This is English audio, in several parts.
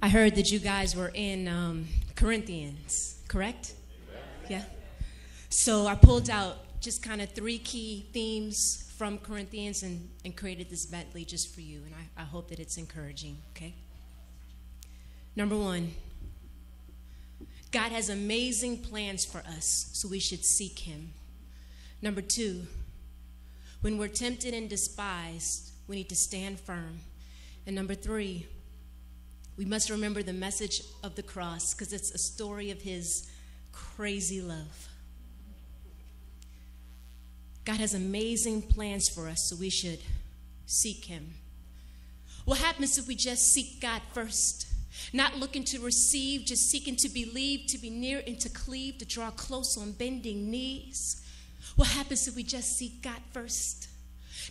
I heard that you guys were in Corinthians, correct? Yeah. So I pulled out just kind of 3 key themes from Corinthians and created this medley just for you. And I hope that it's encouraging, okay? Number 1, God has amazing plans for us, so we should seek him. Number 2, when we're tempted and despised, we need to stand firm. And number 3, we must remember the message of the cross because it's a story of his crazy love. God has amazing plans for us, so we should seek him. What happens if we just seek God first? Not looking to receive, just seeking to believe, to be near and to cleave, to draw close on bending knees. What happens if we just seek God first?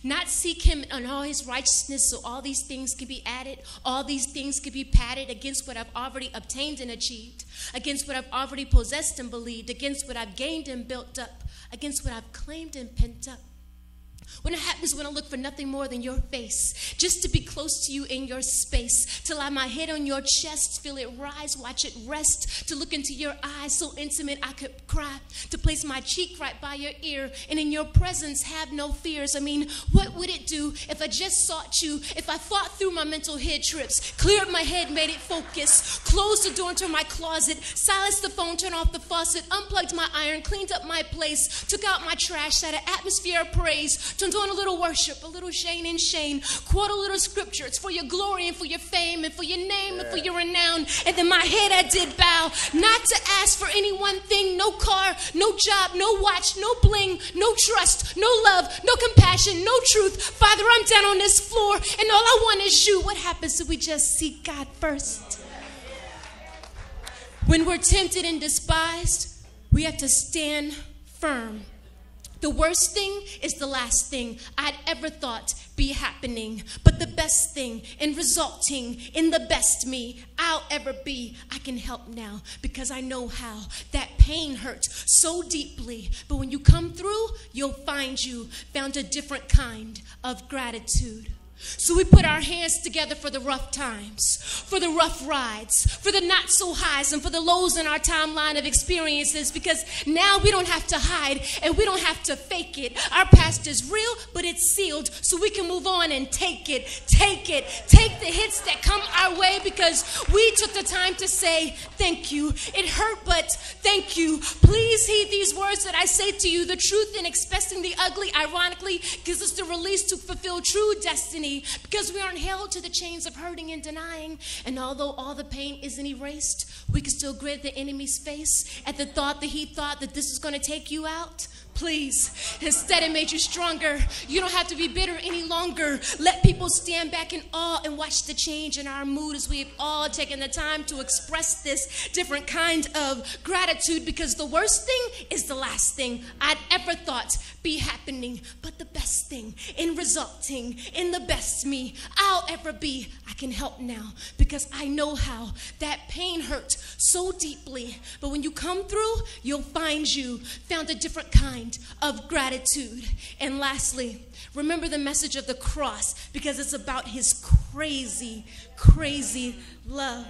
Not seek him on all his righteousness so all these things can be added, all these things can be padded against what I've already obtained and achieved, against what I've already possessed and believed, against what I've gained and built up, against what I've claimed and pent up. When it happens when I look for nothing more than your face, just to be close to you in your space, to lie my head on your chest, feel it rise, watch it rest, to look into your eyes so intimate I could cry, to place my cheek right by your ear, and in your presence have no fears. I mean, what would it do if I just sought you, if I fought through my mental head trips, cleared my head, made it focus, closed the door into my closet, silenced the phone, turned off the faucet, unplugged my iron, cleaned up my place, took out my trash, set an atmosphere of praise, turned on a little worship, a little Shane and Shane, quote a little scripture. It's for your glory and for your fame and for your name and for your renown. And then my head I did bow, not to ask for any one thing, no car, no job, no watch, no bling, no trust, no love, no compassion, no truth. Father, I'm down on this floor and all I want is you. What happens if we just seek God first? When we're tempted and despised, we have to stand firm. The worst thing is the last thing I'd ever thought be happening. But the best thing and resulting in the best me I'll ever be, I can help now because I know how. That pain hurts so deeply. But when you come through, you'll find you found a different kind of gratitude. So we put our hands together for the rough times, for the rough rides, for the not so highs, and for the lows in our timeline of experiences, because now we don't have to hide and we don't have to fake it. Our past is real, but it's sealed, so we can move on and take it, take the hits that come our way because we took the time to say thank you. It hurt, but thank you. Please heed these words that I say to you. The truth in expecting the ugly, ironically, gives us the release to fulfill true destiny. Because we aren't held to the chains of hurting and denying. And although all the pain isn't erased, we can still grit the enemy's face at the thought that he thought that this is going to take you out. Please, instead it made you stronger. You don't have to be bitter any longer. Let people stand back in awe and watch the change in our mood as we've all taken the time to express this different kind of gratitude, because the worst thing is the last thing I'd ever thought be happening. But the best thing in resulting in the best me I'll ever be, I can help now because I know how. That pain hurt so deeply, but when you come through, you'll find you found a different kind of gratitude. And lastly, remember the message of the cross because it's about his crazy, crazy love.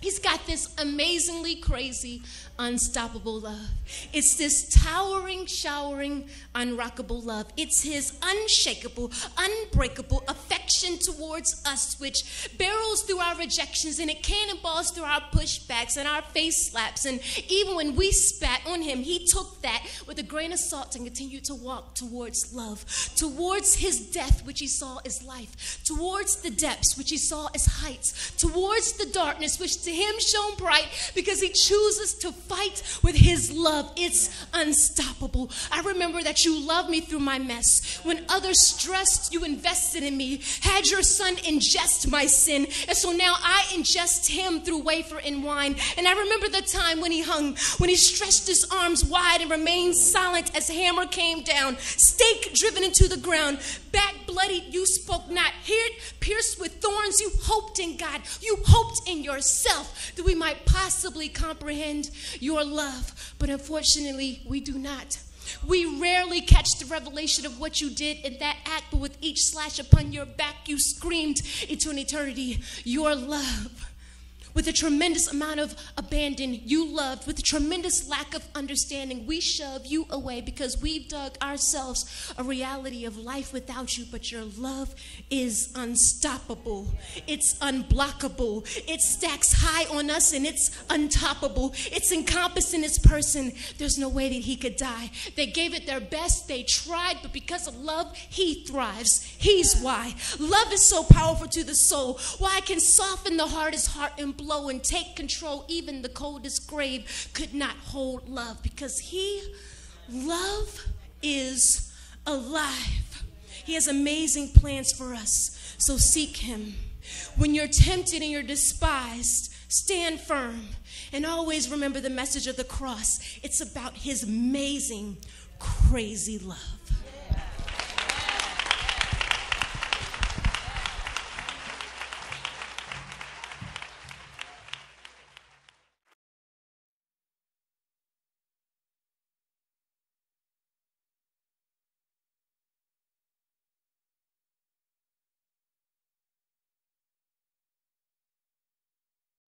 He's got this amazingly crazy, unstoppable love. It's this towering, showering, unrockable love. It's his unshakable, unbreakable affection towards us, which barrels through our rejections and it cannonballs through our pushbacks and our face slaps. And even when we spat on him, he took that with a grain of salt and continued to walk towards love, towards his death, which he saw as life, towards the depths, which he saw as heights, towards the darkness, which to him shone bright, because he chooses to fight with his love. It's unstoppable. I remember that you loved me through my mess. When others stressed, you invested in me, had your son ingest my sin, and so now I ingest him through wafer and wine. And I remember the time when he hung, when he stretched his arms wide and remained silent as hammer came down, stake driven into the ground, back bloodied, you spoke not, here pierced with thorns, you hoped in God, you hoped in yourself that we might possibly comprehend your love. But unfortunately, we do not. We rarely catch the revelation of what you did in that act, but with each slash upon your back, you screamed into an eternity, your love With a tremendous amount of abandon, you loved. With a tremendous lack of understanding, we shove you away because we've dug ourselves a reality of life without you. But your love is unstoppable. It's unblockable. It stacks high on us and it's untoppable. It's encompassed in its person. There's no way that he could die. They gave it their best. They tried, but because of love, he thrives. He's why. Love is so powerful to the soul. Why it can soften the hardest heart and blow and take control. Even the coldest grave could not hold love because love is alive. He has amazing plans for us. So seek him. When you're tempted and you're despised, stand firm. And always remember the message of the cross. It's about his amazing, crazy love.